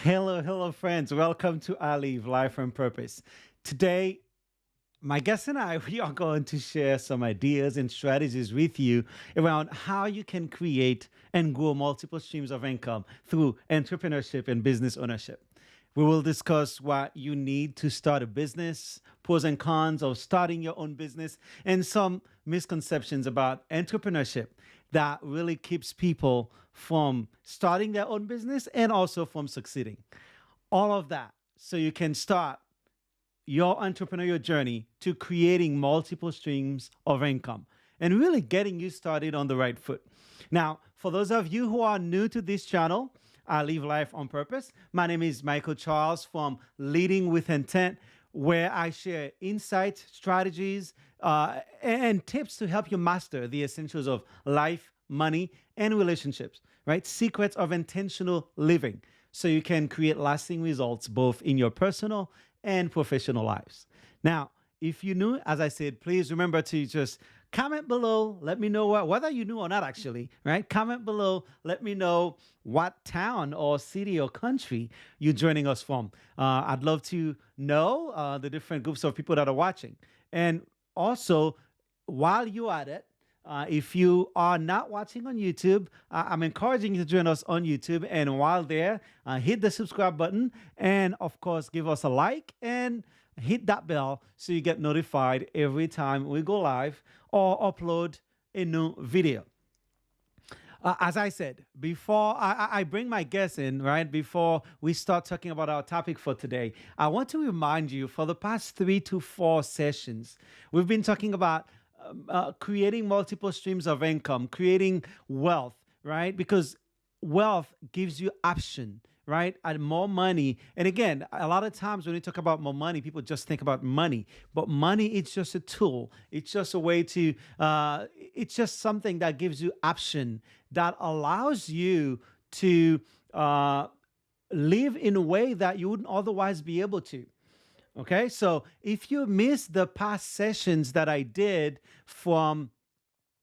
Hello, friends. Welcome to iLive Life on Purpose. Today, my guest and I, we are going to share some ideas and strategies with you around how you can create and grow multiple streams of income through entrepreneurship and business ownership. We will discuss what you need to start a business, pros and cons of starting your own business, and some misconceptions about entrepreneurship that really keeps people from starting their own business and also from succeeding. All of that so you can start your entrepreneurial journey to creating multiple streams of income and really getting you started on the right foot. Now, for those of you who are new to this channel, I live life on purpose. My name is Michael Charles from Leading with Intent, where I share insights, strategies, and tips to help you master the essentials of life, money, and relationships, right? Secrets of intentional living so you can create lasting results both in your personal and professional lives. Now, if you knew, as I said, please remember to just comment below. Let me know whether you knew or not, actually, right? Comment below. Let me know what town or city or country you're joining us from. I'd love to know the different groups of people that are watching. And also, while you're at it, if you are not watching on YouTube, I'm encouraging you to join us on YouTube. And while there, hit the subscribe button and, of course, give us a like and hit that bell so you get notified every time we go live or upload a new video. As I said, before I bring my guests in, right, before we start talking about our topic for today, I want to remind you for the past 3 to 4 sessions, we've been talking about creating multiple streams of income, creating wealth, right? Because wealth gives you option, right? And more money. And again, a lot of times when we talk about more money, people just think about money, but money it's just a tool. It's just a way to. It's just something that gives you option that allows you to live in a way that you wouldn't otherwise be able to. Okay, so if you missed the past sessions that I did from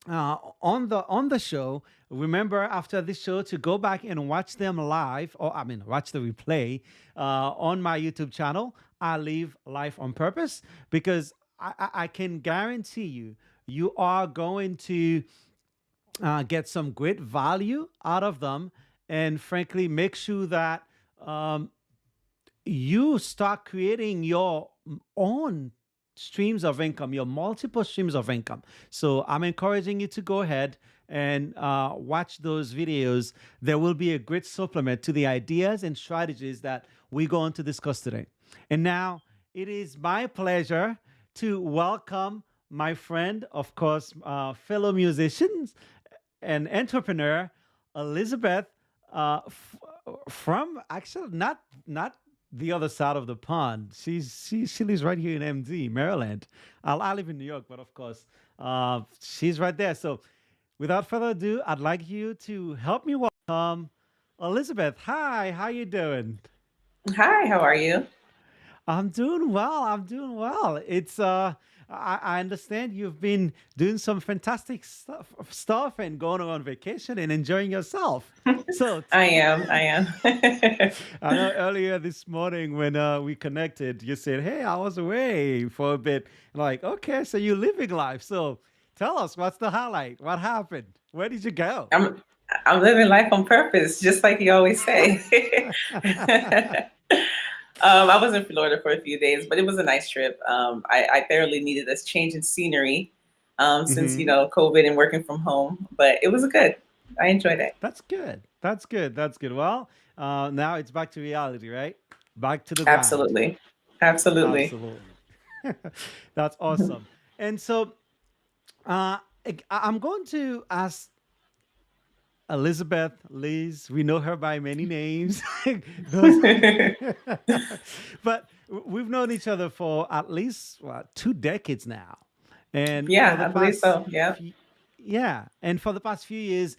on the show, remember after this show to go back and watch them live, or I mean, watch the replay on my YouTube channel. I live life on purpose because I can guarantee you, you are going to get some great value out of them, and frankly, make sure that um, you start creating your own streams of income, your multiple streams of income. So I'm encouraging you to go ahead and watch those videos. There will be a great supplement to the ideas and strategies that we're going to discuss today. And now it is my pleasure to welcome my friend, of course, fellow musicians and entrepreneur, Elizabeth, from actually not the other side of the pond. She lives right here in MD, Maryland. I live in New York, but of course, she's right there. So, without further ado, I'd like you to help me welcome Elizabeth. Hi, how you doing? Hi, how are you? I'm doing well. I'm doing well. I understand you've been doing some fantastic stuff and going on vacation and enjoying yourself. So I am. I know earlier this morning when we connected, you said, "Hey, I was away for a bit." Like, okay, so you're living life. So tell us, what's the highlight? What happened? Where did you go? I'm I'm living life on purpose, just like you always say. I was in Florida for a few days, but it was a nice trip. I thoroughly needed this change in scenery since Hmm. COVID and working from home, but it was good. I enjoyed it. That's good. That's good. That's good. Well, now it's back to reality, right? Back to the grind. Absolutely, absolutely. Absolutely. That's awesome. And so I'm going to ask Elizabeth, Liz. We know her by many names. Those, but we've known each other for at least what, 2 decades now, and for Yeah, the I believe past so. Yeah. few, yeah, and for the past few years,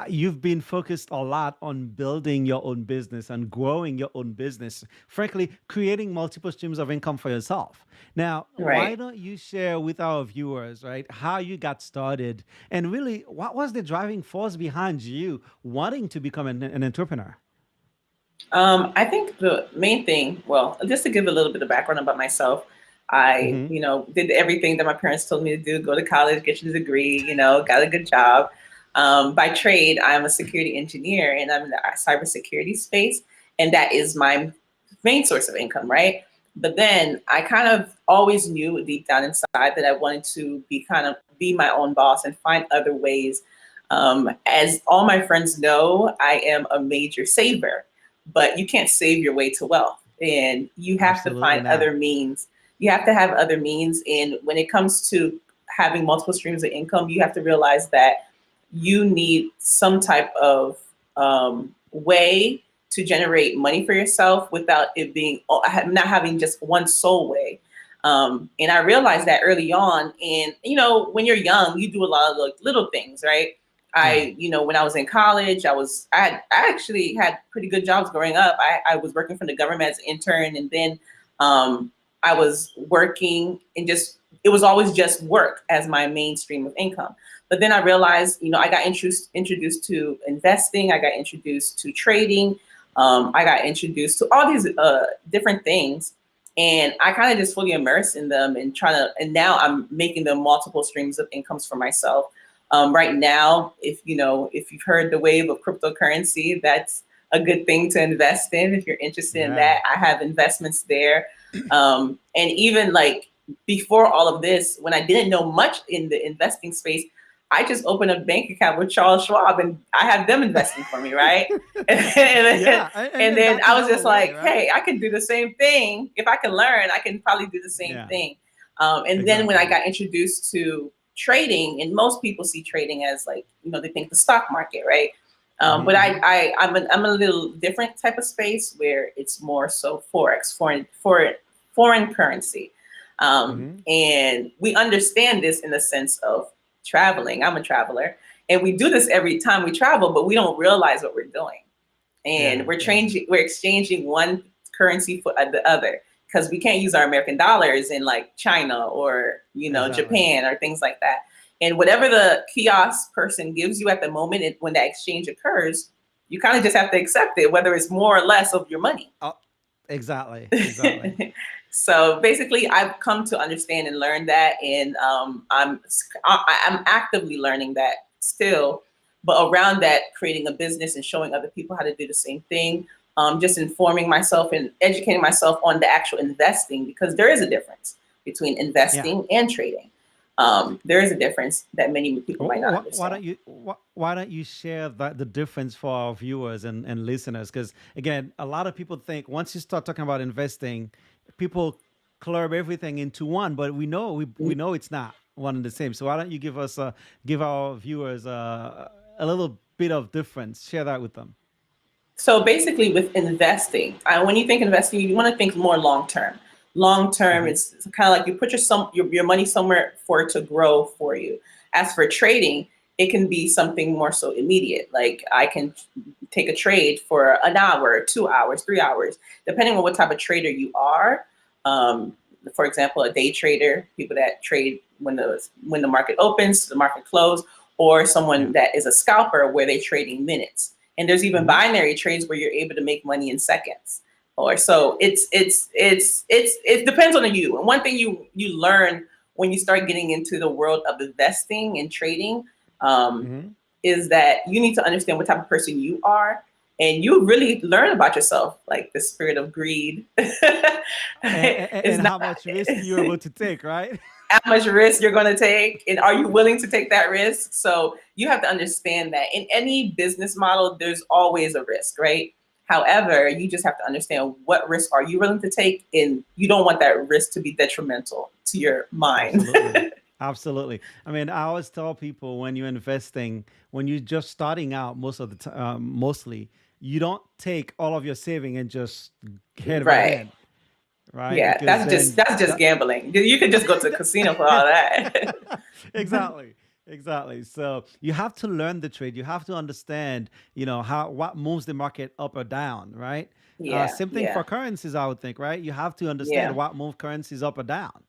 you've been focused a lot on building your own business and growing your own business. Frankly, creating multiple streams of income for yourself. Now, why Right. don't you share with our viewers, right, how you got started and really what was the driving force behind you wanting to become an entrepreneur? I think the main thing, well, just to give a little bit of background about myself, I, Hmm. did everything that my parents told me to do, go to college, get your degree, got a good job. By trade, I'm a security engineer and I'm in the cybersecurity space. And that is my main source of income, right? But then I kind of always knew deep down inside that I wanted to be my own boss and find other ways. As all my friends know, I am a major saver, but you can't save your way to wealth, and you have to Absolutely find not. other means. You have to have other means. And when it comes to having multiple streams of income, you have to realize that you need some type of way to generate money for yourself without it being not having just one sole way. And I realized that early on. And when you're young, you do a lot of like little things, right? Yeah. When I was in college, I actually had pretty good jobs growing up. I was working for the government as an intern, and then I was working and just it was always just work as my main stream of income. But then I realized, I got introduced to investing. I got introduced to trading. I got introduced to all these different things, and I kind of just fully immersed in them and and now I'm making them multiple streams of incomes for myself. Right now, if you've heard the wave of cryptocurrency, that's a good thing to invest in. If you're interested in Yeah. that, I have investments there. And even like before all of this, when I didn't know much in the investing space, I just opened a bank account with Charles Schwab and I have them investing for me, right? and, Yeah. And then that's I was another just way, like, right? hey, I can do the same thing. If I can learn, I can probably do the same Yeah. thing. And then when I Exactly. got introduced to trading, and most people see trading as like, they think the stock market, right? But Hmm. I'm a little different type of space where it's more so forex, foreign currency. Hmm. And we understand this in the sense of traveling. I'm a traveler, and we do this every time we travel, but we don't realize what we're doing. And Yeah. Yeah. we're exchanging one currency for the other because we can't use our American dollars in like China or Exactly. Japan or things like that. And whatever the kiosk person gives you at the moment when that exchange occurs, you kind of just have to accept it, whether it's more or less of your money. Oh, exactly. Exactly. So basically, I've come to understand and learn that, and I'm actively learning that still. But around that, creating a business and showing other people how to do the same thing, just informing myself and educating myself on the actual investing, because there is a difference between Yeah. investing and trading. There is a difference that many people might not Why understand. don't you why don't you share the difference for our viewers and listeners? Because again, a lot of people think once you start talking about investing, people club everything into one, but we know it's not one and the same. So why don't you give our viewers a little bit of difference? Share that with them. So basically, with investing, when you think investing, you want to think more long term. Long term, Hmm. it's kind of like you put your money somewhere for it to grow for you. As for trading, it can be something more so immediate. Like I can take a trade for an hour, 2 hours, 3 hours, depending on what type of trader you are. Um, for example, a day trader, people that trade when the market opens, the market close, or Yeah. someone that is a scalper where they're trading minutes. And there's even Hmm. binary trades where you're able to make money in seconds. Or so it depends on you. And one thing you learn when you start getting into the world of investing and trading, um, Hmm. is that you need to understand what type of person you are, and you really learn about yourself, like the spirit of greed is And not how much risk you're able to take, right? how much risk you're going to take, and are you willing to take that risk. So you have to understand that in any business model there's always a risk, right? However, you just have to understand what risk are you willing to take, and you don't want that risk to be detrimental to your mind. Absolutely. Absolutely. I mean, I always tell people when you're investing, when you're just starting out, most of the time, mostly, you don't take all of your saving and just head right Right. in, right? Yeah, Because that's just that, gambling. You could just go to a casino for all that. exactly. Exactly. So you have to learn the trade. You have to understand, how what moves the market up or down, right? Yeah, Same thing yeah, for currencies, I would think, right? You have to understand yeah. what move currencies up or down.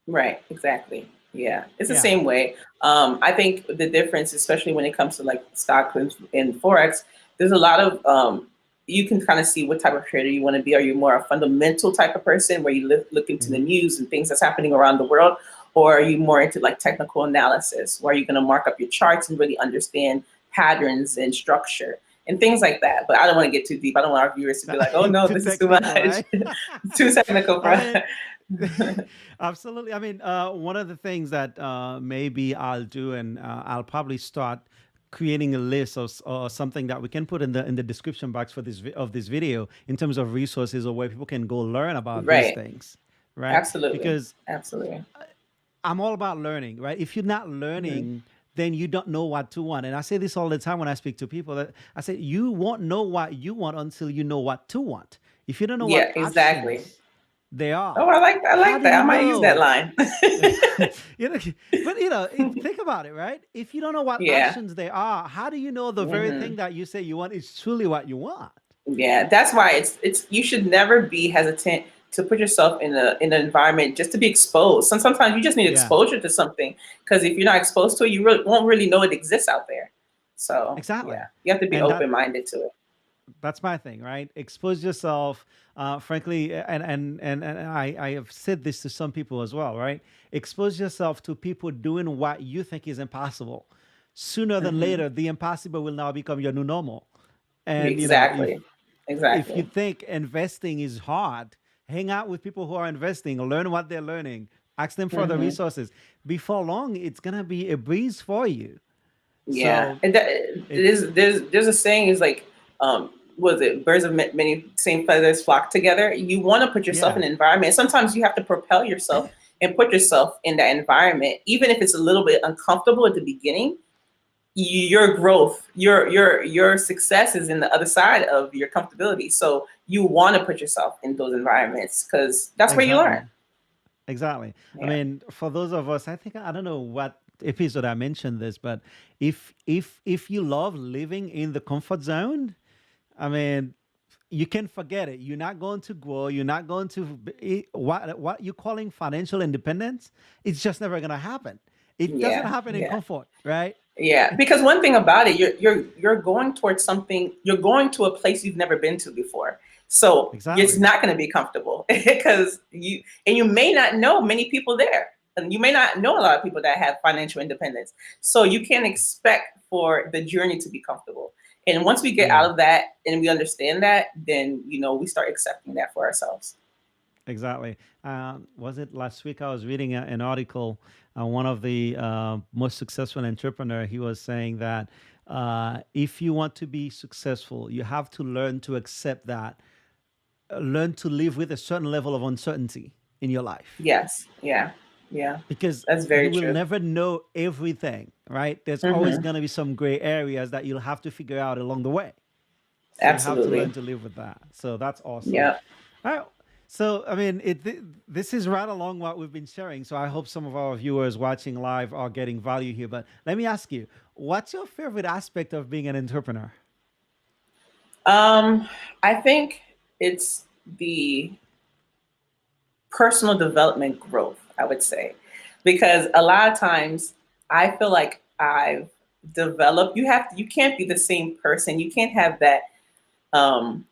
Right, exactly. Yeah, it's the Yeah. same way. I think the difference, especially when it comes to like stock and forex, there's a lot of you can kind of see what type of creator you want to be. Are you more a fundamental type of person where you look into the Hmm. news and things that's happening around the world? Or are you more into like technical analysis where you're going to mark up your charts and really understand patterns and structure and things like that? But I don't want to get too deep. I don't want our viewers to be like, oh no, Too this is too technical, much, right? too technical I for mean, absolutely. I mean, one of the things that maybe I'll do, and I'll probably start creating a list or something that we can put in the description box for of this video in terms of resources or where people can go learn about these right. things, right? Absolutely. Because Absolutely. I'm all about learning, right? If you're not Hmm. learning, then you don't know what to want. And I say this all the time when I speak to people that I say, you won't know what you want until you know what to want. If you don't know what Yeah, exactly. options they Oh, are, I how like do that. you I might use that know? line. You know, but think about it, right? If you don't know what Yeah. options they are, how do you know the very Hmm. thing that you say you want is truly what you want? Yeah, that's why it's you should never be hesitant to put yourself in an environment just to be exposed. Sometimes you just need Yeah, exposure to something because if you're not exposed to it, you really won't really know it exists out there. So exactly. yeah, you have to be And open minded to it. that's my thing, right? Expose yourself. Frankly, and I have said this to some people as well, right? Expose yourself to people doing what you think is impossible. Sooner than Hmm. later, the impossible will now become your new normal. And Exactly. if you Exactly. think investing is hard, hang out with people who are investing, learn what they're learning, ask them for the Hmm. resources. Before long, it's gonna be a breeze for you. Yeah, So and it it's is. There's a saying is like, was it birds of many same feathers flock together? You want to put yourself in yeah, an environment. Sometimes you have to propel yourself and put yourself in that environment, even if it's a little bit uncomfortable at the beginning. Your growth, your success is in the other side of your comfortability. So you want to put yourself in those environments because that's where you learn. exactly. Exactly. I Yeah. mean, for those of us, I think I don't know what episode I mentioned this, but if you love living in the comfort zone, I mean, you can forget it. You're not going to grow. You're not going to what you're calling financial independence. It's just never going to happen. It doesn't Yeah. happen in Yeah. comfort, right? Yeah, because one thing about it, you're going towards something. You're going to a place you've never been to before, so it's Exactly. not going to be comfortable because you may not know many people there, and you may not know a lot of people that have financial independence. So you can't expect for the journey to be comfortable. And once we get Yeah. out of that and we understand that, then we start accepting that for ourselves. Exactly. Was it last week? I was reading an article. One of the most successful entrepreneur, he was saying that if you want to be successful, you have to learn to accept that, learn to live with a certain level of uncertainty in your life, Yes. Yeah. Yeah. because That's you very will true. never know everything. Right? There's always Hmm. going to be some gray areas that you'll have to figure out along the way. So you have to learn Absolutely. to live with that. So that's awesome. Yeah. All right. So, I mean, this is right along what we've been sharing. So, I hope some of our viewers watching live are getting value here. But let me ask you, what's your favorite aspect of being an entrepreneur? Um, I think it's the personal development growth, I would say, because a lot of times I feel like I've developed. You can't be the same person. You can't have that. Um,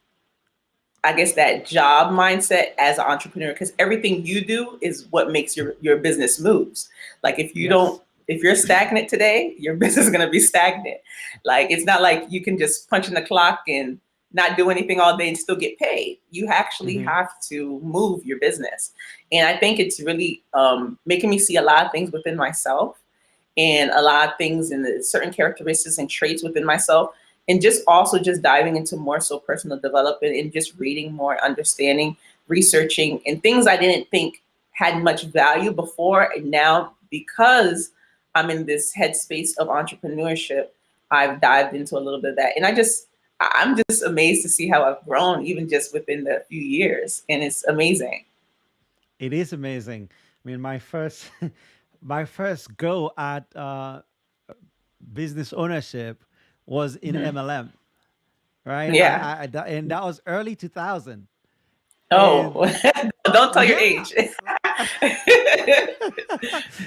I guess that job mindset as an entrepreneur because everything you do is what makes your business moves. Like Yes. if you're stagnant today, your business is going to be stagnant. Like it's not like you can just punch in the clock and not do anything all day and still get paid. You actually Hmm. have to move your business, and I think it's really making me see a lot of things within myself and a lot of things in the certain characteristics and traits within myself, and just also just diving into more so personal development and just reading more, understanding, researching, and things I didn't think had much value before. And now because I'm in this headspace of entrepreneurship, I've dived into a little bit of that, and I'm just amazed to see how I've grown even just within the few years, and it's amazing. It is amazing. I mean, my first, my first go at business ownership was in Mhm. MLM, right? Yeah. And that was early 2000. Oh, And don't tell your yeah, age.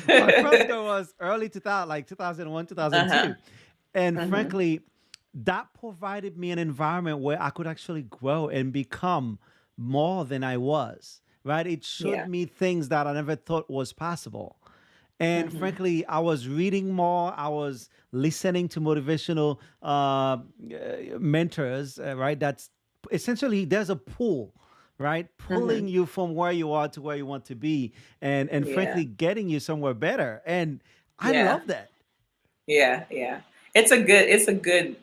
my first go was early 2000, like 2001, Uh-huh. 2002. And Hmm. frankly, that provided me an environment where I could actually grow and become more than I was, right? It showed Yeah. me things that I never thought was possible. And Hmm. frankly, I was reading more. I was listening to motivational mentors, right? That's essentially there's a pull, right? Hmm. Pulling you from where you are to where you want to be, and Yeah. frankly, getting you somewhere better. And I Yeah. love that. Yeah. Yeah. It's a good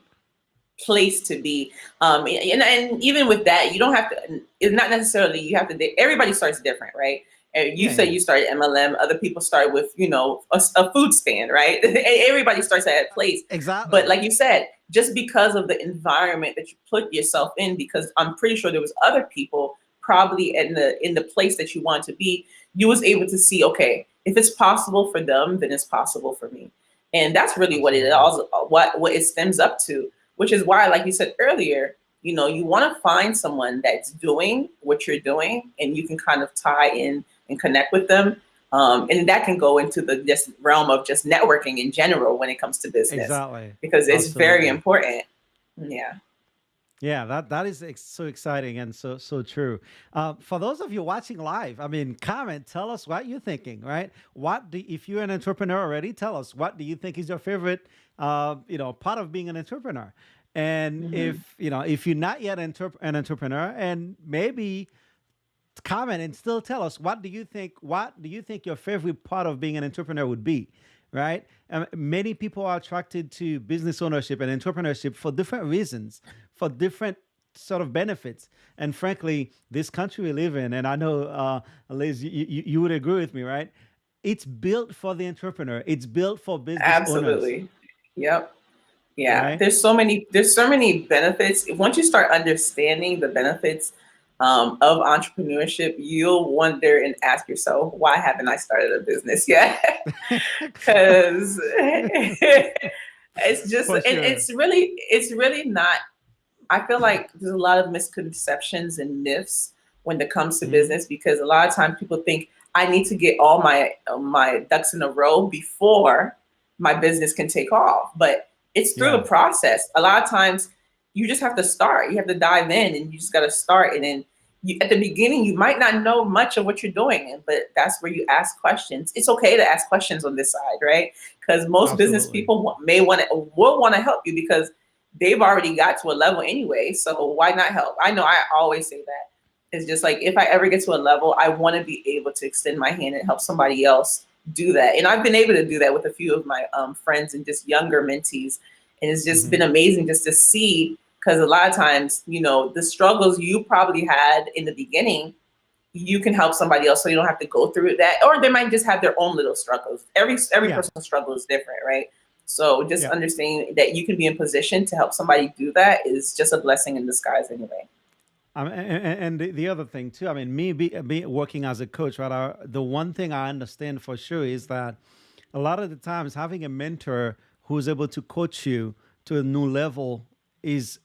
place to be. And even with that, you don't have to. It's not necessarily you have to. Everybody starts different, right? You Yeah, said yeah, you started MLM. Other people start with a food stand, right? Everybody starts at a place. But exactly. like you said, just because of the environment that you put yourself in, because I'm pretty sure there was other people probably in the place that you want to be, you was able to see, okay, if it's possible for them, then it's possible for me. And that's really what it Absolutely. all what it stems up to, which is why, like you said earlier, you want to find someone that's doing what you're doing and you can kind of tie in and connect with them. And that can go into the just realm of just networking in general when it comes to business, Exactly. because it's very Absolutely. important. Yeah. Yeah, that is so exciting and so true. For those of you watching live, I mean, comment, tell us what you're thinking, right? If you're an entrepreneur already, tell us what do you think is your favorite, part of being an entrepreneur. And Hmm. if you're not yet an entrepreneur, and maybe comment and still tell us what do you think your favorite part of being an entrepreneur would be, right? Many people are attracted to business ownership and entrepreneurship for different reasons, for different sort of benefits. And frankly, this country we live in, and I know, Liz, you would agree with me, right? It's built for the entrepreneur, it's built for business owners, Absolutely. Yep. Yeah, right? there's so many benefits. Once you start understanding the benefits of entrepreneurship, you'll wonder and ask yourself, why haven't I started a business yet? Because it's just, For and sure. it's really not. I feel like there's a lot of misconceptions and myths when it comes to Hmm. business, because a lot of times people think I need to get all my ducks in a row before my business can take off. But it's through the Yeah, process. A lot of times you just have to start. You have to dive in and you just got to start. And then at the beginning, you might not know much of what you're doing, but that's where you ask questions. It's okay to ask questions on this side, right? Because most business absolutely. people will want to help you because they've already got to a level anyway. So why not help? I know I always say that. It's just like if I ever get to a level, I want to be able to extend my hand and help somebody else do that. And I've been able to do that with a few of my friends and just younger mentees. And it's just been Hmm. amazing just to see, because a lot of times, the struggles you probably had in the beginning, you can help somebody else so you don't have to go through that, or they might just have their own little struggles. Every Yeah, person's struggle is different, right? So just yeah. understanding that you can be in position to help somebody do that is just a blessing in disguise anyway. And the other thing too, I mean, me working as a coach, right? The one thing I understand for sure is that a lot of the times having a mentor who's able to coach you to a new level is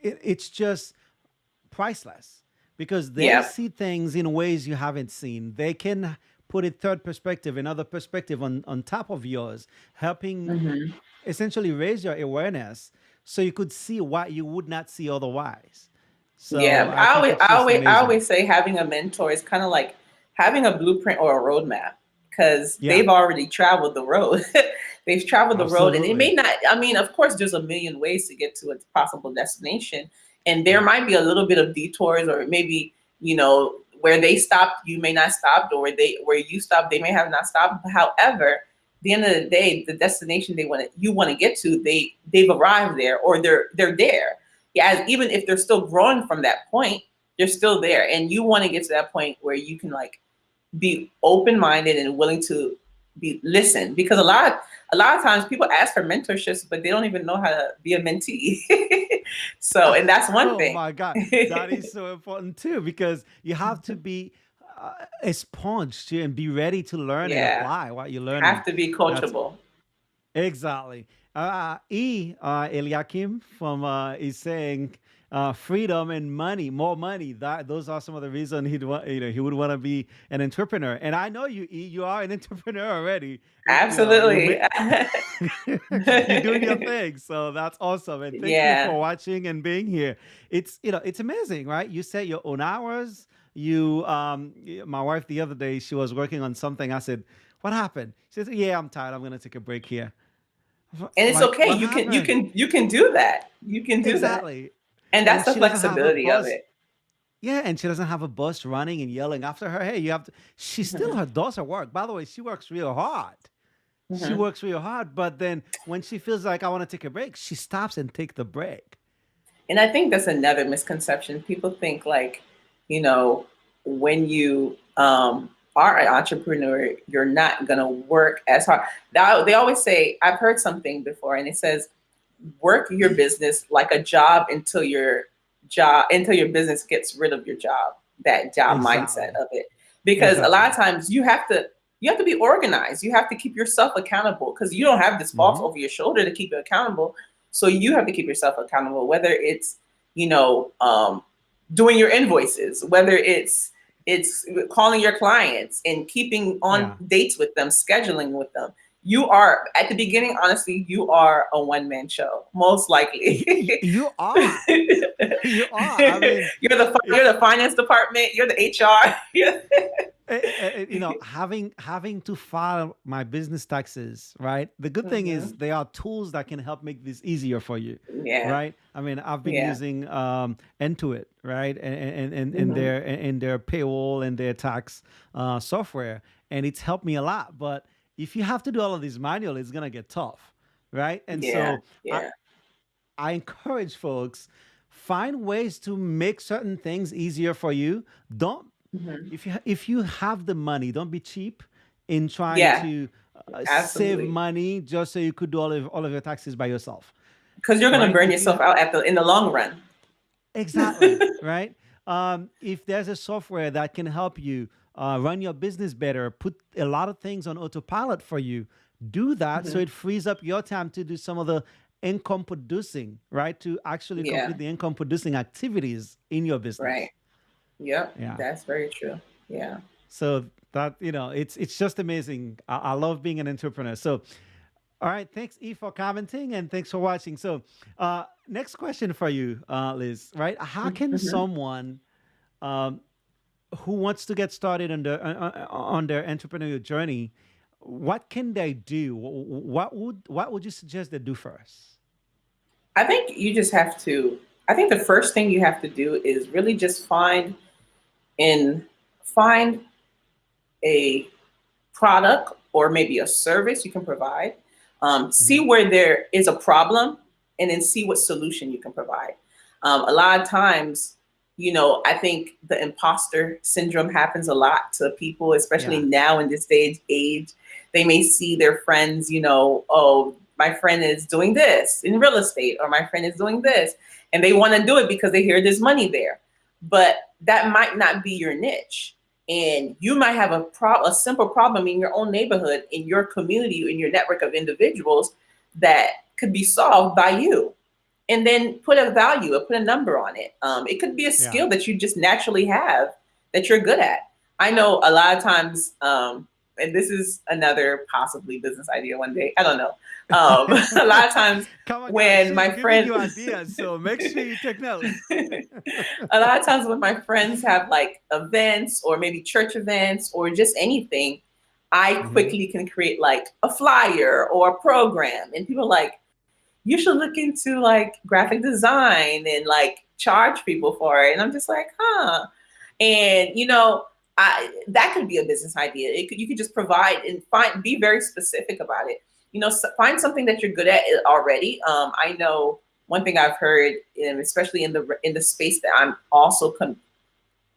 it's just priceless because they Yeah. see things in ways you haven't seen. They can put a third perspective, another perspective on top of yours, helping Hmm. essentially raise your awareness so you could see what you would not see otherwise. So Yeah, I think it's just I amazing. always say having a mentor is kind of like having a blueprint or a roadmap, because Yeah, they've already traveled the road. They've traveled the road, and it may absolutely. not. I mean, of course, there's a million ways to get to a possible destination, and there Yeah, might be a little bit of detours, or maybe where they stopped, you may not stop, or where you stopped, they may have not stopped. However, at the end of the day, the destination you want to get to, they've arrived there, or they're there. Yeah, even if they're still growing from that point, they're still there, and you want to get to that point where you can like be open minded and willing to be listen, because a lot of times people ask for mentorships, but they don't even know how to be a mentee. So, and that's one oh thing. my God, that is so important too because you have to be a sponge to and be ready to learn and Yeah, apply what you're learning. have to be That's coachable. exactly. Eliakim from is saying, freedom and money, more money. That those are some of the reasons he'd want, he would want to be an entrepreneur. And I know you are an entrepreneur already. Absolutely. You're doing your thing, so that's awesome. And thank you Yeah. for watching and being here. It's amazing, right? You set your own hours. My wife the other day, she was working on something. I said, "What happened?" She said, "Yeah, I'm tired. I'm gonna take a break here." And I'm it's like, okay. "What You can happened?" you can do that. You can do that. Exactly. And that's And the she doesn't have a flexibility of boss. it. Yeah, and she doesn't have a boss running and yelling after her. Hey, you have to. She still her does her work. By the way, she works real hard. She Mhm. works real hard, but then when she feels like I want to take a break, she stops and take the break. And I think that's another misconception. People think like, you know, when you are an entrepreneur, you're not gonna work as hard. Now, they always say, I've heard something before, and it says, work your business like a job until your business gets rid of your job. That job mindset Exactly. of it, because a lot Exactly. of times you have to be organized. You have to keep yourself accountable because you don't have this boss Hmm. over your shoulder to keep you accountable. So you have to keep yourself accountable, whether it's you know um, doing your invoices, whether it's calling your clients and keeping on Yeah. dates with them, scheduling with them. You are at the beginning, honestly, you are a one-man show, most likely. You are. You are. I mean, You're it's the finance department, you're the HR. having to file my business taxes, right? The good thing is Mhm. there are tools that can help make this easier for you, Yeah, right? I mean, I've been yeah. using Intuit, right, and Hmm. their payroll and their tax software, and it's helped me a lot. But if you have to do all of this manually, it's gonna get tough, right? And Yeah, so yeah. I encourage folks, find ways to make certain things easier for you. Don't Hmm. if you have the money, don't be cheap in trying Yeah, to save absolutely. money just so you could do all of your taxes by yourself, Because you're gonna right? burn If you yourself out in the long run. exactly right. If there's a software that can help you run your business better, put a lot of things on autopilot for you, do that so Hmm. it frees up your time to do some of the income producing, right? To actually Yeah, complete the income producing activities in your right. business. Yep, Yeah. that's very true. Yeah. So that it's just amazing. I love being an entrepreneur. So all right, thanks E for commenting and thanks for watching. So next question for you, Liz. Right, how can Hmm. someone um, who wants to get started on their entrepreneurial journey, what can they do? What would you suggest they do first? I think you just have to. I think the first thing you have to do is really just in find a product or maybe a service you can provide. See Hmm. where there is a problem, and then see what solution you can provide. A lot of times, I think the imposter syndrome happens a lot to people, especially Yeah. now in this age. They may see their friends, oh, my friend is doing this in real estate, or my friend is doing this, and they want to do it because they hear there's money there. But that might not be your niche, and you might have a simple problem in your own neighborhood, in your community, in your network of individuals, that could be solved by you. And then put a value or put a number on it. It could be a Yeah. skill that you just naturally have that you're good at. I know a lot of times, and this is another possibly business idea one day, I don't know. A lot of times Come on, guys. when She's my giving friends you ideas, so make sure you take notes. a lot of times when my friends have like events or maybe church events or just anything, I Hmm. quickly can create like a flyer or a program, and people are like, you should look into like graphic design and like charge people for it. And I'm just like, huh. And that could be a business idea. You could just provide and be very specific about it. Find something that you're good at already. I know one thing I've heard, especially in the space that I'm also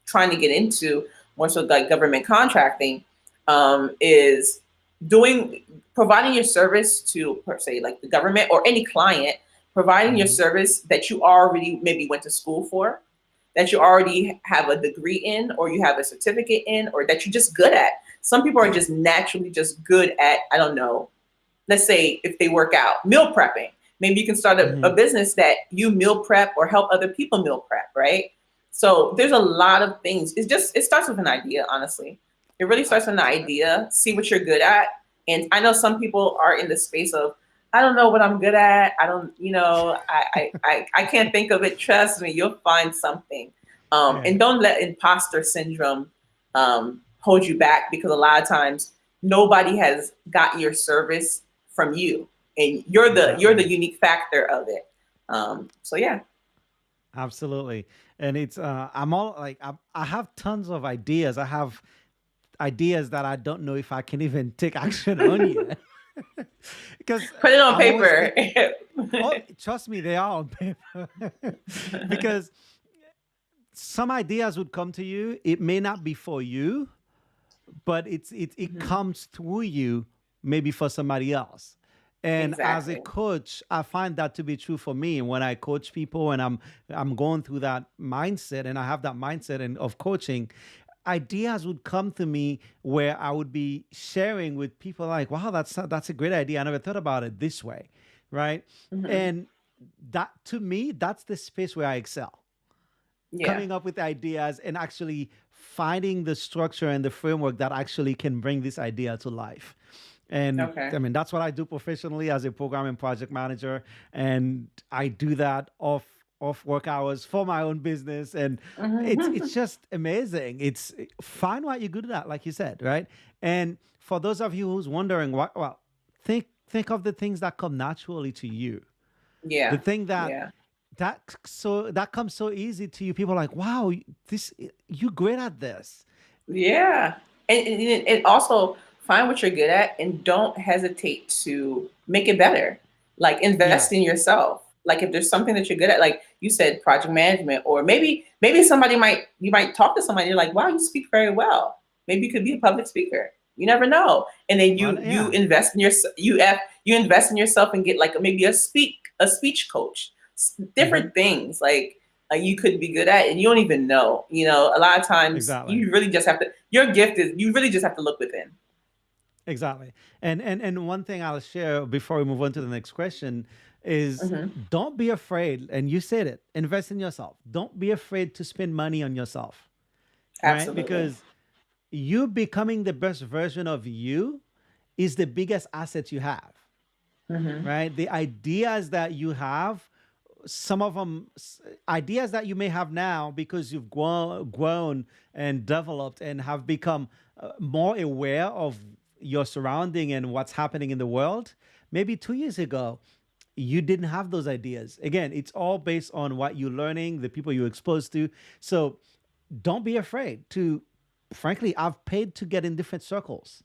trying to get into, more so like government contracting, is doing providing your service to, per se, like the government or any client, providing your Hmm. service that you already maybe went to school for, that you already have a degree in, or you have a certificate in, or that you're just good at. Some people are just naturally just good at, I don't know, let's say if they work out, meal prepping. Maybe you can start a Hmm. business that you meal prep or help other people meal prep, right? So there's a lot of things. It starts with an idea, honestly. It really starts with an idea. See what you're good at. And I know some people are in the space of, I don't know what I'm good at. I don't, I can't think of it. Trust me, you'll find something. Yeah. And don't let imposter syndrome hold you back, because a lot of times nobody has got your service from you, and you're the Exactly. unique factor of it. So yeah. Absolutely. And it's I'm all like I have tons of ideas. I have ideas that I don't know if I can even take action on yet. Because Put it on I'm always paper. thinking, oh, trust me, they are on paper. Because some ideas would come to you, it may not be for you, but it Mhm. comes through you, maybe for somebody else. And as a Exactly. coach, I find that to be true for me when I coach people, and I'm going through that mindset, and I have that mindset of coaching. Ideas would come to me where I would be sharing with people like, wow, that's a great idea. I never thought about it this way, right? Hmm. And that, to me, that's the space where I excel, Yeah. coming up with ideas and actually finding the structure and the framework that actually can bring this idea to life. And Okay. I mean, that's what I do professionally as a program and project manager. And I do that off work hours for my own business. And it's Hmm. just amazing. It's find what you're good at, like you said, right? And for those of you who's wondering what, well, think of the things that come naturally to you. The Yeah. thing Yeah. that comes so easy to you. People are like, wow, this you great at this. Yeah. And also find what you're good at and don't hesitate to make it better. Like invest Yeah. in yourself. Like if there's something that you're good at, like you said, project management, or maybe you might talk to somebody, you're like, wow, you speak very well. Maybe you could be a public speaker. You never know. And then Well, you yeah. invest in your you invest in yourself and get like maybe a speech coach. Hmm. Different things you could be good at and you don't even know. A lot of times Exactly. you really just have to your gift is you really just have to look within. Exactly. And one thing I'll share before we move on to the next question is, Hmm. don't be afraid. And you said it. Invest in yourself. Don't be afraid to spend money on yourself, right? Absolutely. Because you becoming the best version of you is the biggest asset you have, Hmm. right? The ideas that you have, some of them, ideas that you may have now because you've grown and developed and have become more aware of your surrounding and what's happening in the world. Maybe 2 years ago, you didn't have those ideas. Again, it's all based on what you're learning, the people you're exposed to. So don't be afraid to, frankly, I've paid to get in different circles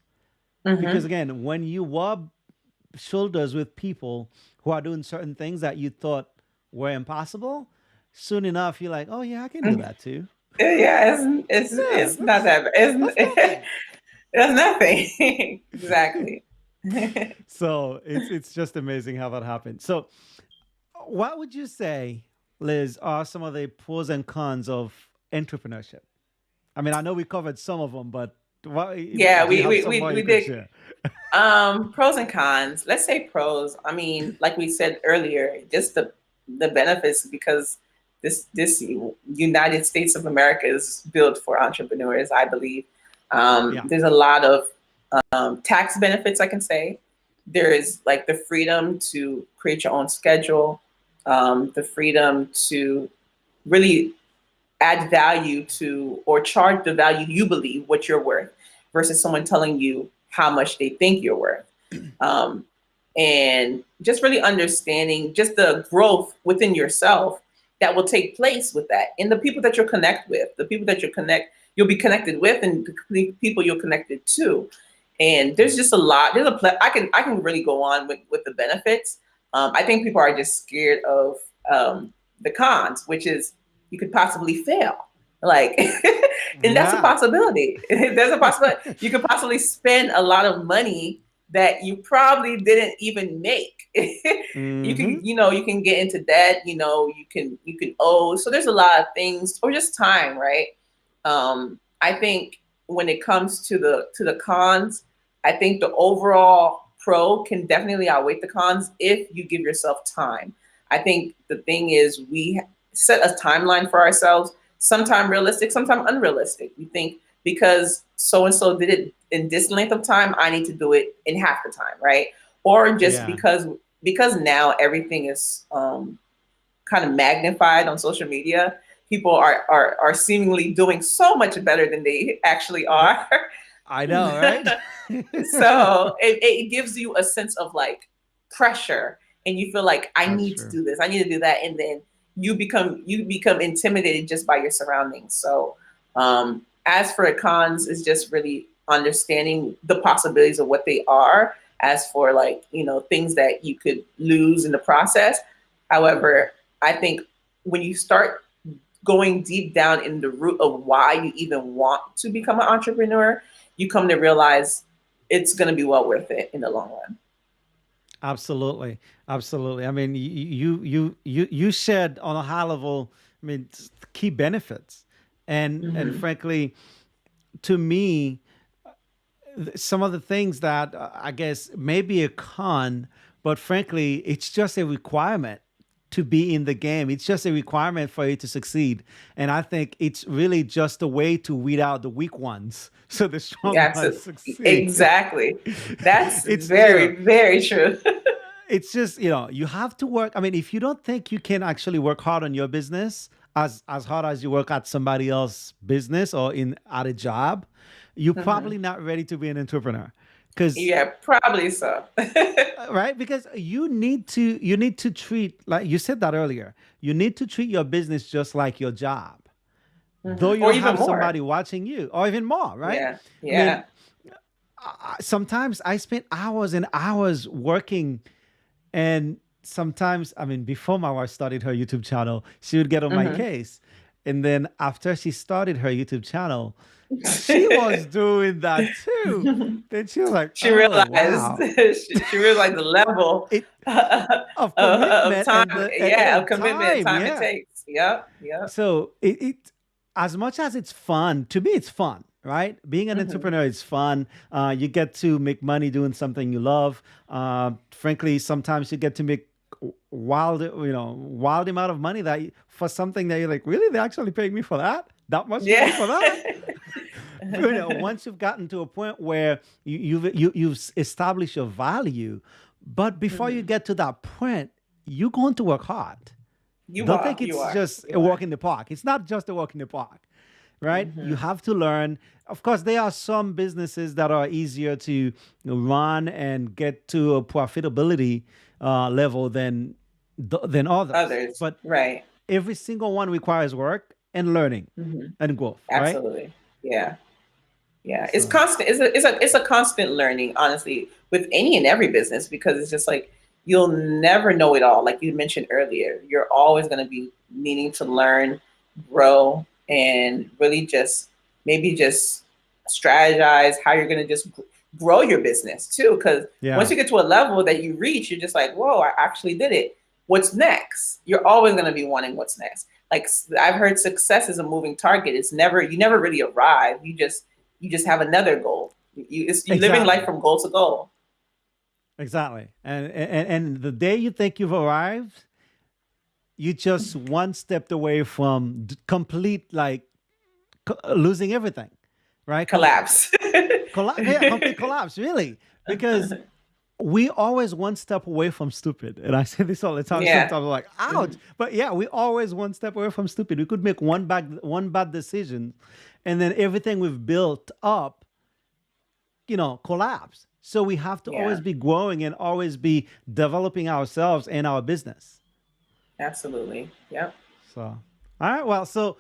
because, Hmm. again, when you rub shoulders with people who are doing certain things that you thought were impossible, soon enough you're like, oh yeah, I can do that too. Yeah, Yeah, it's not that bad. that's It's nothing. it's nothing. Exactly. So it's just amazing how that happened. So what would you say, Liz, are some of the pros and cons of entrepreneurship? I mean, I know we covered some of them, but Yeah, do you have some more you we could did. share? Pros and cons. Let's say pros. I mean, like we said earlier, just the benefits, because this United States of America is built for entrepreneurs, I believe. Yeah. There's a lot of tax benefits, I can say. There is like the freedom to create your own schedule, the freedom to really add value to or charge the value you believe what you're worth versus someone telling you how much they think you're worth. Um, and just really understanding just the growth within yourself that will take place with that, and the people that you'll be connected with, and the people you're connected to. And there's Yeah. just a lot. I can really go on with the benefits. I think people are just scared of the cons, which is you could possibly fail. Like, and that's a Yeah. possibility. There's a possibility you could possibly spend a lot of money that you probably didn't even make. Mm-hmm. You can get into debt. You can owe. So there's a lot of things, or just time, right? I think when it comes to the cons, I think the overall pro can definitely outweigh the cons if you give yourself time. I think the thing is we set a timeline for ourselves, sometime realistic, sometime unrealistic. We think because so and so did it in this length of time, I need to do it in half the time, right? Or just Yeah, because now everything is kind of magnified on social media. People are seemingly doing so much better than they actually R- are. I know, right? So it gives you a sense of like pressure, and you feel like I That's need to true. do this, I need to do that, and then you become intimidated just by your surroundings. So as for the cons, is just really understanding the possibilities of what they are. As for like things that you could lose in the process. However, I think when you start going deep down in the root of why you even want to become an entrepreneur, you come to realize it's going to be well worth it in the long run. Absolutely, absolutely. I mean, you shared on a high level. I mean, key benefits, and Hmm. frankly, to me, some of the things that I guess may be a con, but frankly, it's just a requirement to be in the game. It's just a requirement for you to succeed. And I think it's really just a way to weed out the weak ones so the strong Yeah, ones so succeed. exactly. That's It's, very, very true. it's just, you have to work. I mean, if you don't think you can actually work hard on your business as hard as you work at somebody else's business or in at a job, you're Hmm. probably not ready to be an entrepreneur. Because Yeah, probably so. right, because you need to treat, like you said that earlier, you need to treat your business just like your job, though you Or don't even have more. somebody watching you, or even more, right? Yeah, I mean, yeah. sometimes I spent hours and hours working, and sometimes, I mean, before my wife started her YouTube channel, she would get on my Hmm. case. And then after she started her YouTube channel, she was doing that too. Then she was like, She oh, realized wow. she realized the level It of of commitment time. and the Yeah, of and commitment and time, time it yeah. takes. Yep, yep. So it as much as it's fun, to me it's fun, right? Being an Hmm. entrepreneur is fun. You get to make money doing something you love. Frankly, sometimes you get to make wild amount of money for something that you're like, really? They actually paying me for that? That much money Yeah. for that? Once you've gotten to a point where you've established your value, but before you Hmm. get to that point, you're going to work hard. You Don't are, think you it's are, just you a walk are. in the park. It's not just a walk in the park, right? You Hmm. have to learn. Of course, there are some businesses that are easier to run and get to a profitability level than others, Others, but right? every single one requires work and learning Hmm. and growth, right? Absolutely. Yeah. Yeah, it's So constant. It's a constant learning, honestly, with any and every business, because it's just like you'll never know it all. Like you mentioned earlier, you're always going to be needing to learn, grow, and really just maybe just strategize how you're going to just grow your business too. Because once yeah, you get to a level that you reach, you're just like, whoa, I actually did it. What's next? You're always going to be wanting what's next. Like I've heard, success is a moving target. It's never you never really arrive. You just have another goal. You living life exactly. from goal to goal. Exactly. And the day you think you've arrived, you just one step away from complete, like losing everything, right? Collapse. Yeah, complete collapse, really, because we always one step away from stupid. And I say this all the time. Yeah. Sometimes I'm like, ouch. Mhm. But yeah, we always one step away from stupid. We could make one bad decision, and then everything we've built up, collapse. So we have to always Yeah. be growing and always be developing ourselves and our business. Absolutely. Yep. So, all right. Well, so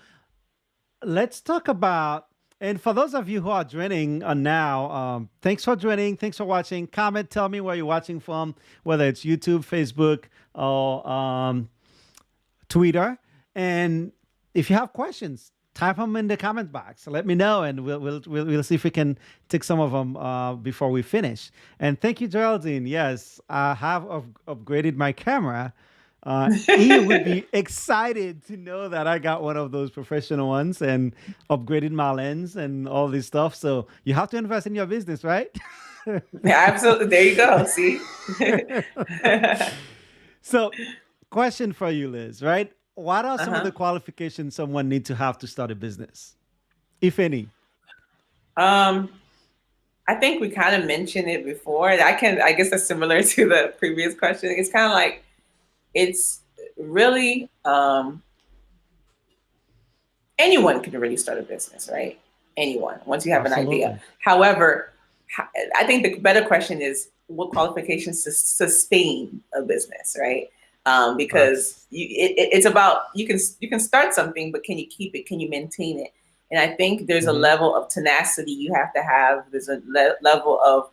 let's talk about, and for those of you who are joining now, thanks for joining. Thanks for watching. Comment, tell me where you're watching from, whether it's YouTube, Facebook, or Twitter. And if you have questions, type them in the comment box. Let me know, and we'll see if we can take some of them before we finish. And thank you, Geraldine. Yes, I have upgraded my camera. E would be excited to know that I got one of those professional ones and upgraded my lens and all this stuff. So you have to invest in your business, right? Yeah, absolutely. There you go. See? So, question for you, Liz, right? What are some of Uh-huh. the qualifications someone need to have to start a business, if any? Um, I think we kind of mentioned it before. I guess that's similar to the previous question. It's kind of like it's really anyone can really start a business, right? Anyone, once you have an idea. Absolutely. However, I think the better question is what qualifications to sustain a business, right? Because That's it's about you can start something, but can you keep it? Can you maintain it? And I think there's a hmm level of tenacity you have to have. There's a level of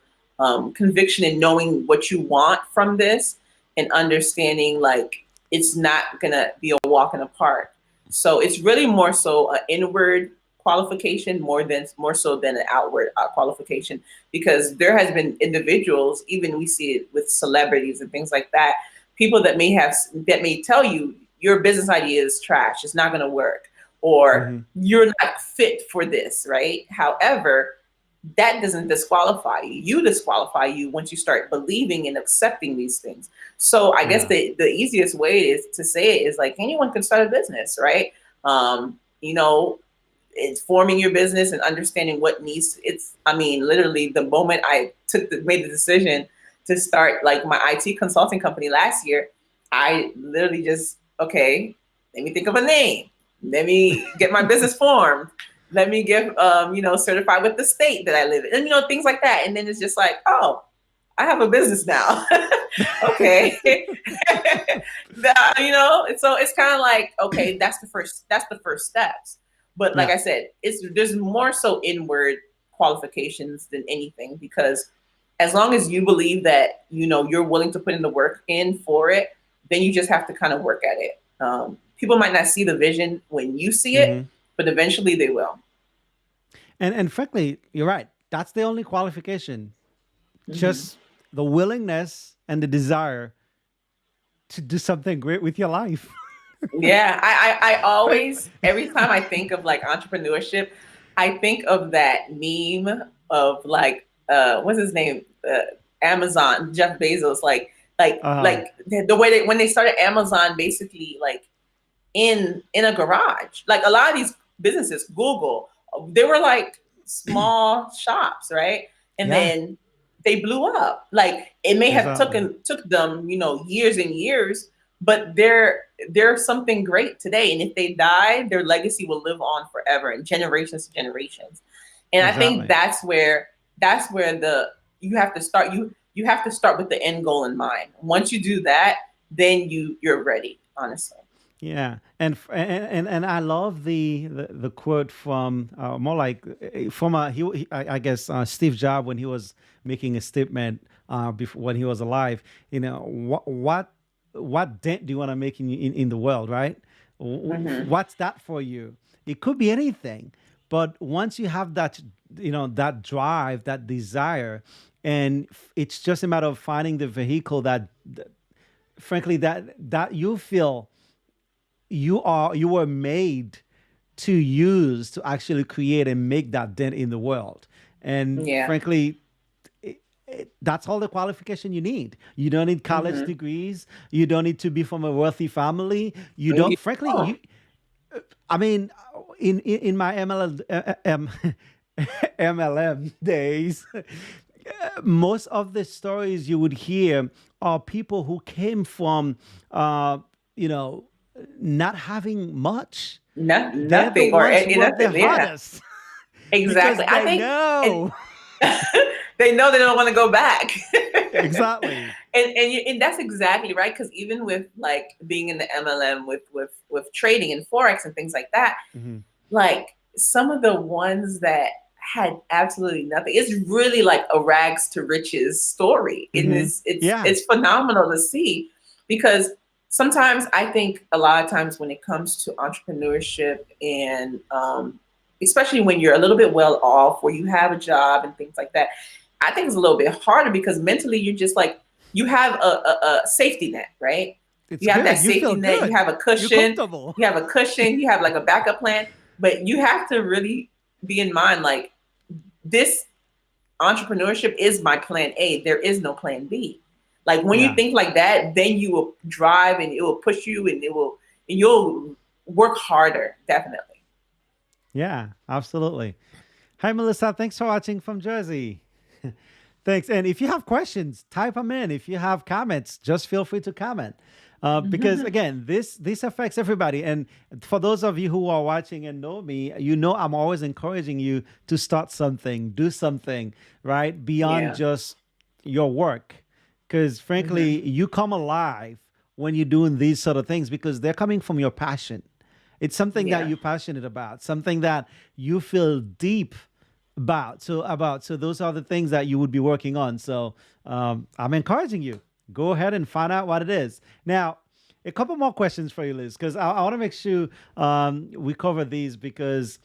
conviction in knowing what you want from this and understanding like it's not gonna be a walk in the park. So it's really more so an inward qualification more so than an outward qualification, because there has been individuals, even we see it with celebrities and things like that, people that may tell you your business idea is trash, it's not going to work, or hmm you're not fit for this, right? However, that doesn't disqualify you. You disqualify you once you start believing and accepting these things. So I guess Yeah. the easiest way is to say it is like anyone can start a business, right? You know, it's forming your business and understanding what needs. It's I mean, literally the moment I made the decision to start like my IT consulting company last year, I literally just okay, let me think of a name. Let me get my business formed. Let me get certified with the state that I live in, and things like that. And then it's just like, oh, I have a business now. Okay. So it's kind of like, okay, that's the first steps. But like Yeah. I said, there's more so inward qualifications than anything, because as long as you believe that you're willing to put in the work in for it, then you just have to kind of work at it. People might not see the vision when you see it, hmm but eventually they will. And frankly, you're right. That's the only qualification. Hmm. Just the willingness and the desire to do something great with your life. Yeah, I always, every time I think of like entrepreneurship, I think of that meme of like, what's his name? Amazon, Jeff Bezos, uh, like the way when they started Amazon, basically like in a garage. Like a lot of these businesses, Google, they were like small shops, right? And yeah, then they blew up. Like it may have exactly. took them, years and years, but they're something great today. And if they die, their legacy will live on forever and generations to generations. And I think Exactly. that's where the you have to start. You have to start with the end goal in mind. Once you do that, then you're ready, honestly. Yeah, and I love the quote from more like from I guess Steve Jobs when he was making a statement before when he was alive. What dent do you want to make in the world, right? Hmm. What's that for you? It could be anything, but once you have that that drive, that desire, and it's just a matter of finding the vehicle that frankly that you feel you were made to use to actually create and make that dent in the world. And Yeah. frankly, that's all the qualification you need. You don't need college Hmm. degrees. You don't need to be from a wealthy family. You You don't. Frankly, know. I mean, in my MLM days, most of the stories you would hear are people who came from, you know, not having much. They're the Nothing or ones who work the nothing. Yeah, hardest because exactly. I they think and know. they know they don't want to go back. Exactly. And that's exactly right, because even with like being in the MLM with trading and forex and things like that, Mhm. like some of the ones that had absolutely nothing, it's really like a rags to riches story, and Mhm. it's Yeah. it's phenomenal to see, because sometimes I think a lot of times when it comes to entrepreneurship and especially when you're a little bit well off, where you have a job and things like that, I think it's a little bit harder because mentally you're just like you have a safety net, right? It's You have that good. You safety feel net, good. You're comfortable. you have like a backup plan, but you have to really be in mind like this entrepreneurship is my plan A. There is no plan B. Like when you Yeah. think like that, then you will drive and it will push you and you'll work harder, definitely. Yeah, absolutely. Hi, Melissa. Thanks for watching from Jersey. Thanks. And if you have questions, type them in. If you have comments, just feel free to comment. Because again, this affects everybody. And for those of you who are watching and know me, you know I'm always encouraging you to start something, do something, right? Beyond Yeah. just your work. Because Hmm. frankly, you come alive when you're doing these sort of things because they're coming from your passion. It's something that Yeah. you're passionate about, something that you feel deep about. So those are the things that you would be working on. So I'm encouraging you. Go ahead and find out what it is. Now, a couple more questions for you, Liz, because I want to make sure we cover these because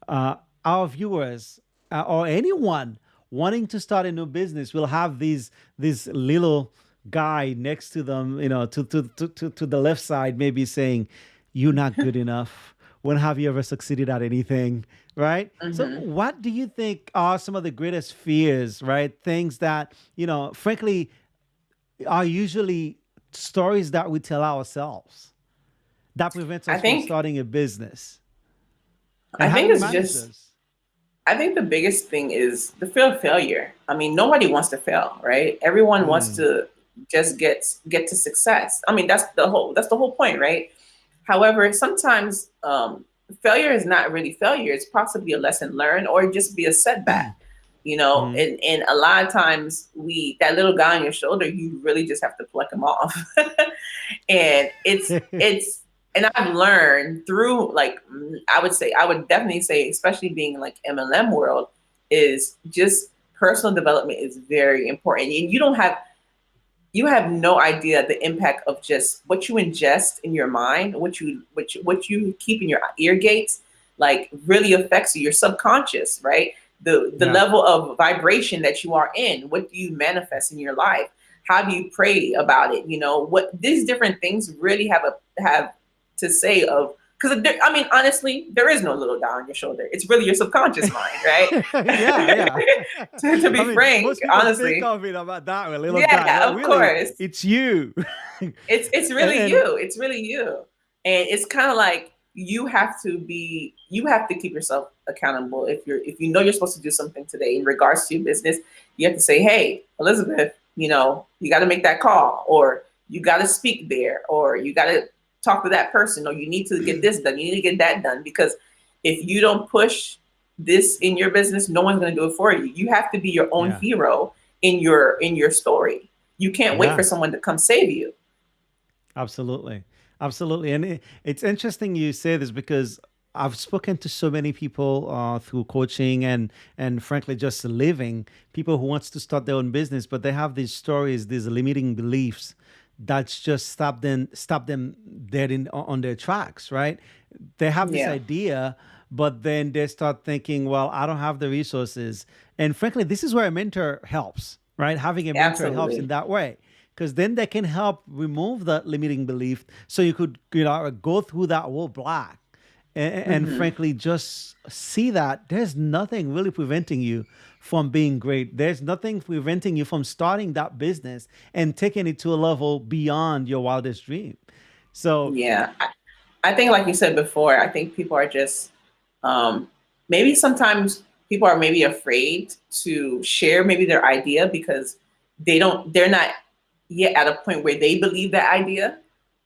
our viewers or anyone wanting to start a new business will have these little guy next to them, to the left side, maybe saying, "You're not good enough. When have you ever succeeded at anything?" Right? So, Hmm. what do you think are some of the greatest fears, right? Things that, frankly, are usually stories that we tell ourselves that prevents I us from think starting a business. And I how do think we it's manage just those? I think the biggest thing is the fear of failure. I mean, nobody wants to fail, right? Everyone wants Mm, to just get to success. I mean, that's the whole point, right? However, sometimes failure is not really failure. It's possibly a lesson learned or just be a setback. mhm. And a lot of times we that little guy on your shoulder, you really just have to pluck him off. And it's and I've learned through like I would definitely say, especially being like MLM world, is just personal development is very important. And you have no idea the impact of just what you ingest in your mind, what you keep in your ear gates, like really affects you, your subconscious, right? The Yeah. level of vibration that you are in, what do you manifest in your life? How do you pray about it? What these different things really have to say of because I mean, honestly, there is no little guy on your shoulder. It's really your subconscious mind, right? Yeah, yeah. to I be mean, frank, most people think honestly, of it about that way, little guy, yeah, but of really, course. it's you. It's really And you. It's really you. And it's kind of like you have to keep yourself accountable. If you know you're supposed to do something today in regards to your business, you have to say, "Hey, Elizabeth, you got to make that call, or you got to speak there, or you got to talk to that person, or you need to get this done, you need to get that done." Because if you don't push this in your business, no one's going to do it for you. You have to be your own yeah, hero in your story. You can't wait for yeah. someone to come save you. Absolutely. Absolutely. And it's interesting you say this because I've spoken to so many people through coaching and frankly just living, people who wants to start their own business, but they have these stories, these limiting beliefs that's just stop them dead on their tracks, right? They have this Yeah, idea, but then they start thinking, well, I don't have the resources. And frankly, this is where a mentor helps, right? Having a mentor helps in absolutely. that way because then they can help remove that limiting belief so you could go through that roadblock and Hmm. frankly just see that there's nothing really preventing you from being great. There's nothing preventing you from starting that business and taking it to a level beyond your wildest dream. So Yeah, I think, like you said before, I think people are just um, maybe sometimes people are maybe afraid to share maybe their idea because they're not yet at a point where they believe that idea,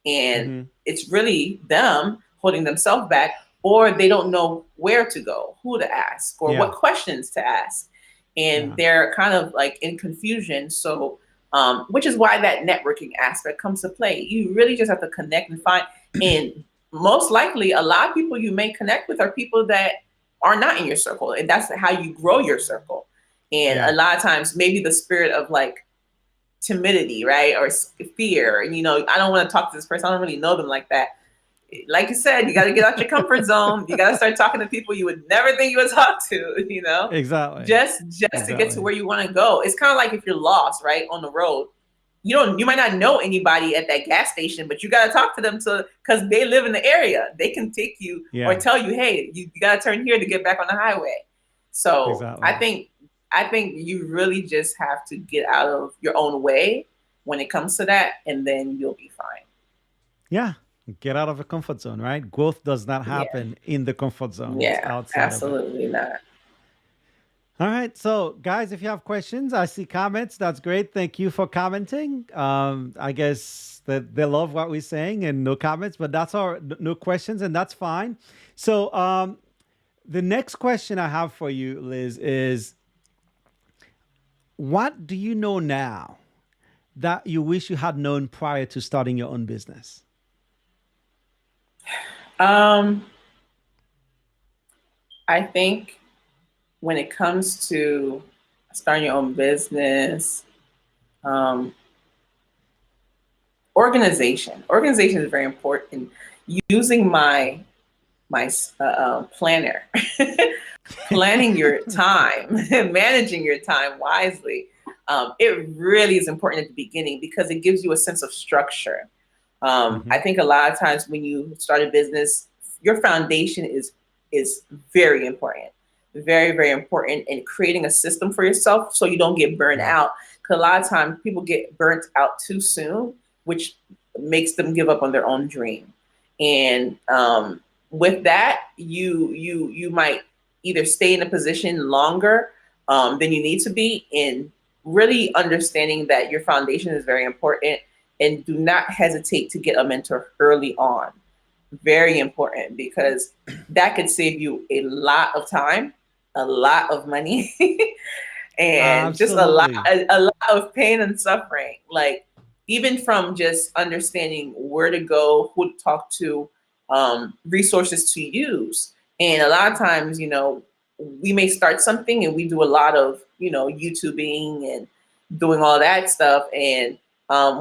and mhm, it's really them holding themselves back, or they don't know where to go, who to ask, or what yeah, questions to ask, and yeah, they're kind of like in confusion. So, which is why that networking aspect comes to play. You really just have to connect and find, and most likely, a lot of people you may connect with are people that are not in your circle, and that's how you grow your circle. And a yeah, lot of times, maybe the spirit of like timidity, right? Or fear. And, I don't want to talk to this person. I don't really know them like that. Like you said, you got to get out your comfort zone. You got to start talking to people you would never think you would talk to, exactly, just to get to exactly, where you want to go. It's kind of like if you're lost, right, on the road. You might not know anybody at that gas station, but you got to talk to them because they live in the area. They can take you or yeah, tell you, hey, you got to turn here to get back on the highway. So I exactly. think I think you really just have to get out of your own way when it comes to that, and then you'll be fine. Yeah. Get out of the comfort zone, right? Growth does not Yeah. happen in the comfort zone, it's Yeah. outside of it. Absolutely not. All right. So, guys, if you have questions, I see comments. That's great. Thank you for commenting. I guess that they love what we're saying and no comments, but that's all, no questions, and that's fine. So, the next question I have for you, Liz, is what do you know now that you wish you had known prior to starting your own business? Um, I think when it comes to starting your own business, um, organization is very important. Using my planner, planning your time, managing your time wisely. It really is important at the beginning because it gives you a sense of structure. Mm-hmm. I think a lot of times when you start a business, your foundation is very important, very very important, in creating a system for yourself so you don't get burned Yeah. out. Because a lot of times people get burnt out too soon, which makes them give up on their own dream. And with that, you might either stay in a position longer than you need to be, in really understanding that your foundation is very important, and do not hesitate to get a mentor early on. Very important, because that could save you a lot of time, a lot of money, and just Absolutely. a lot of pain and suffering. Like, even from just understanding where to go, who to talk to, resources to use. And a lot of times, we may start something and we do a lot of, YouTubing and doing all that stuff. And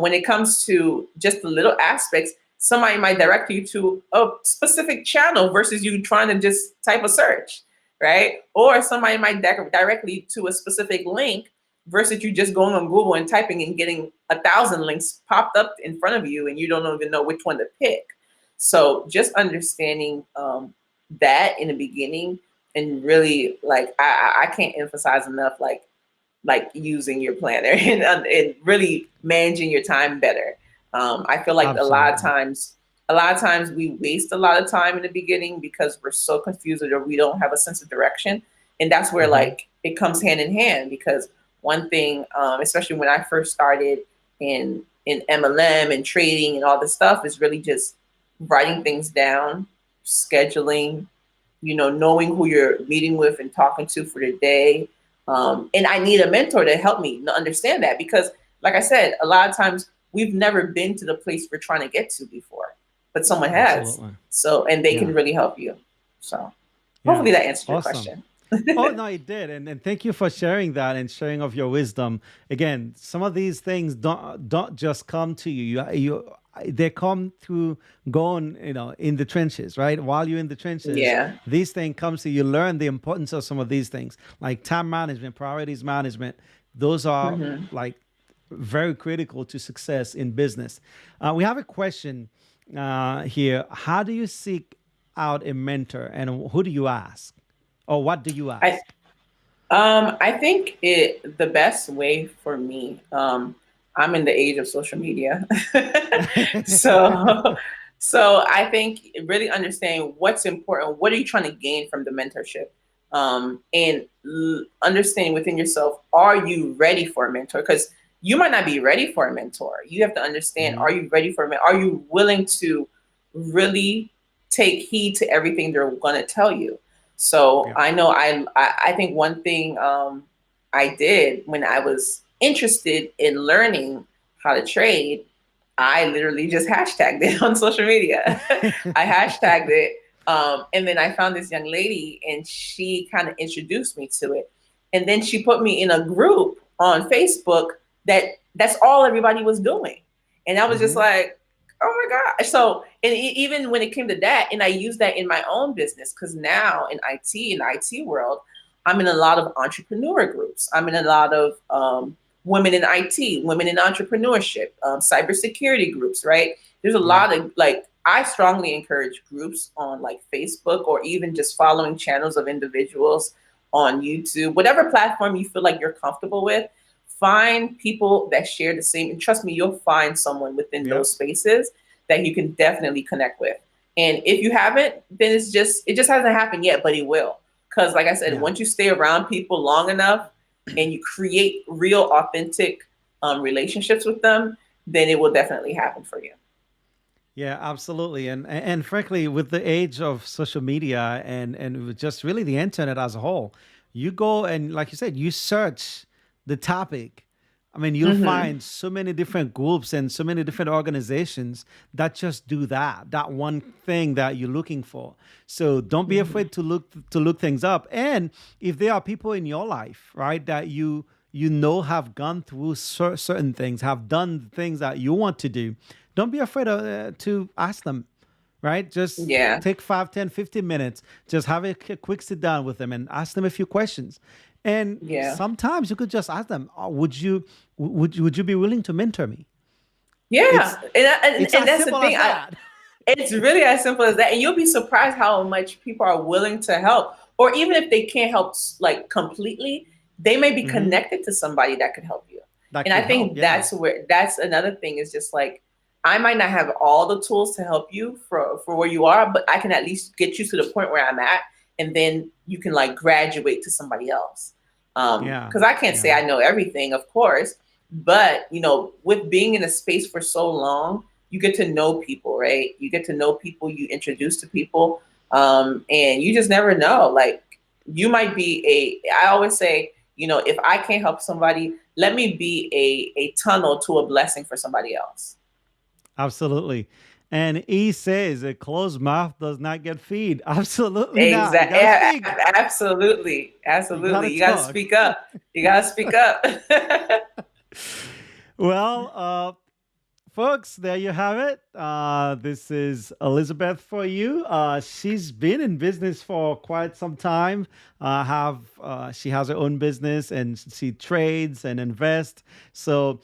when it comes to just the little aspects, somebody might direct you to a specific channel versus you trying to just type a search, right? Or somebody might directly to a specific link versus you just going on Google and typing and getting 1,000 links popped up in front of you and you don't even know which one to pick. So just understanding that in the beginning, and really, like, I can't emphasize enough, like using your planner and really managing your time better. I feel like Absolutely. a lot of times we waste a lot of time in the beginning because we're so confused or we don't have a sense of direction, and that's where, Mm-hmm. like, it comes hand in hand. Because one thing, especially when I first started in MLM and trading and all this stuff, is really just writing things down, scheduling, knowing who you're meeting with and talking to for the day. And I need a mentor to help me to understand that, because, like I said, a lot of times we've never been to the place we're trying to get to before, but someone has. Absolutely. So, and they Yeah. can really help you. So, Yeah. hopefully that answered your Awesome. question. Oh no, it did, and thank you for sharing that and sharing of your wisdom. Again, some of these things don't just come to you. They come through going, in the trenches, right? While you're in the trenches, Yeah. these things comes to you. Learn the importance of some of these things, like time management, priorities management. Those are Hmm. like very critical to success in business. We have a question here. How do you seek out a mentor, and who do you ask? Or what do you I ask? I think the best way for me, I'm in the age of social media. so so I think really understanding what's important, what are you trying to gain from the mentorship? And understanding within yourself, are you ready for a mentor? Because you might not be ready for a mentor. You have to understand, Hmm. are you ready for a mentor? Are you willing to really take heed to everything they're going to tell you? So Yeah. I know I think one thing I did when I was interested in learning how to trade, I literally just hashtagged it on social media. I hashtagged it, and then I found this young lady, and she kind of introduced me to it, and then she put me in a group on Facebook that's all everybody was doing, and I was just Hmm. like, oh my god. So, and even when it came to that, and I used that in my own business, because now in the IT world, I'm in a lot of entrepreneur groups. I'm in a lot of women in IT, women in entrepreneurship, cybersecurity groups, right? There's a Yeah. lot of, like, I strongly encourage groups on, like, Facebook, or even just following channels of individuals on YouTube, whatever platform you feel like you're comfortable with. Find people that share the same, and trust me, you'll find someone within Yep. those spaces that you can definitely connect with. And if you haven't, then it just hasn't happened yet, but it will. Because like I said, Yeah. once you stay around people long enough and you create real, authentic relationships with them, then it will definitely happen for you. Yeah, absolutely. And frankly, with the age of social media and with just really the internet as a whole, you go and like you said, you search the topic. I mean, you'll Hmm. find so many different groups and so many different organizations that just do that one thing that you're looking for. So don't be Hmm. afraid to look things up. And if there are people in your life, right, that you know have gone through certain things, have done things that you want to do, don't be afraid to ask them, right? Just Yeah. take 5, 10, 15 minutes, just have a quick sit down with them and ask them a few questions. And Yeah. sometimes you could just ask them, would you be willing to mentor me? Yeah. It's And, it's and as that's the simple as thing. that. It's really as simple as that. And you'll be surprised how much people are willing to help. Or even if they can't help like completely, they may be Hmm. connected to somebody that could help you. That And I could help. think Yeah. that's another thing is just like I might not have all the tools to help you for where you are, but I can at least get you to the point where I'm at, and then you can like graduate to somebody else. Yeah. Because I can't say Yeah. I know everything, of course, but with being in a space for so long, you get to know people, right? You get to know people, you introduce to people, and you just never know. Like you might be I always say, if I can't help somebody, let me be a tunnel to a blessing for somebody else. Absolutely. And he says a closed mouth does not get feed. Absolutely not. You Exactly. gotta speak. Absolutely. You Absolutely. gotta You got to talk. speak up. You got to speak up. Well, folks, there you have it. This is Elizabeth for you. She's been in business for quite some time. Have She has her own business and she trades and invests. So,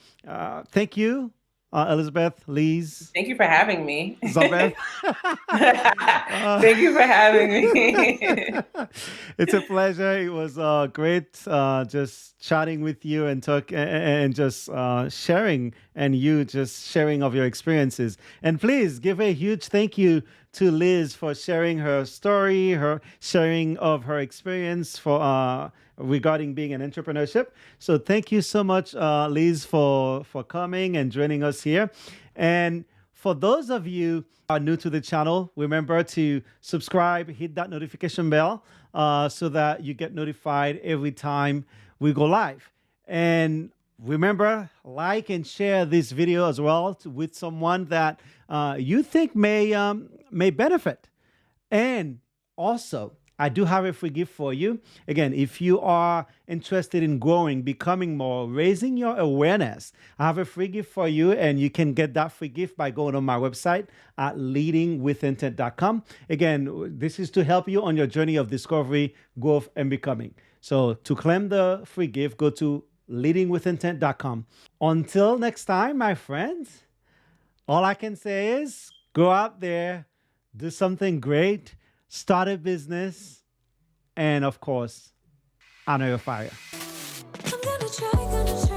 thank you, Elizabeth, Liz, Thank you for having me. Zabeth. uh, Thank you for having me. it's a pleasure. It was great just chatting with you and and just sharing and you just sharing of your experiences. And please give a huge thank you to Liz for sharing her story, her sharing of her experience for regarding being an entrepreneurship. So thank you so much, Liz, for coming and joining us here. And for those of you are new to the channel, remember to subscribe, hit that notification bell so that you get notified every time we go live. And remember, like and share this video as well with someone that you think may benefit. And also, I do have a free gift for you. Again, if you are interested in growing, becoming more, raising your awareness, I have a free gift for you, and you can get that free gift by going on my website at leadingwithintent.com. Again, this is to help you on your journey of discovery, growth, and becoming. So to claim the free gift, go to leadingwithintent.com. Until next time, my friends, all I can say is go out there, do something great, start a business, and of course, honor your fire. I'm gonna try,